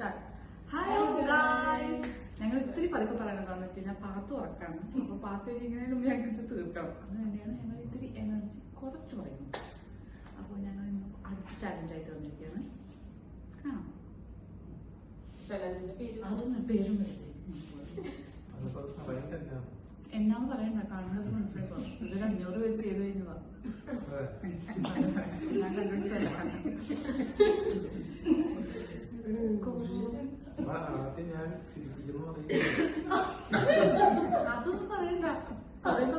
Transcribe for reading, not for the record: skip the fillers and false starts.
Hello guys, ഞങ്ങൾ ഇത്തിരി പതുക്കെ പറയണതാന്ന് വെച്ച് കഴിഞ്ഞാൽ പാത്ത് ഉറക്കാണ്. അപ്പൊ പാത്ത് കഴിഞ്ഞതിന് മുമ്പ് ഞങ്ങൾക്ക് തീർക്കണം. അത് തന്നെയാണ് ഞങ്ങൾ ഇത്തിരി എനർജി കുറച്ച് പറയുന്നത്. അപ്പോൾ ഞങ്ങൾ അടുത്ത ചാലഞ്ചായിട്ട് വന്നിരിക്കുകയാണ്. കാണാം. അതൊന്നും പേരും വരില്ലേ എന്നാന്ന് പറയണ്ട, കാണുന്നത് മനസ്സിലാക്കോ. ഇതൊരു 500 പേര് ചെയ്ത് കഴിഞ്ഞതാ. ഞാൻ കണ്ടുപിടിച്ചല്ല. അതൊന്നും പറയണ്ട. പറയുമ്പോ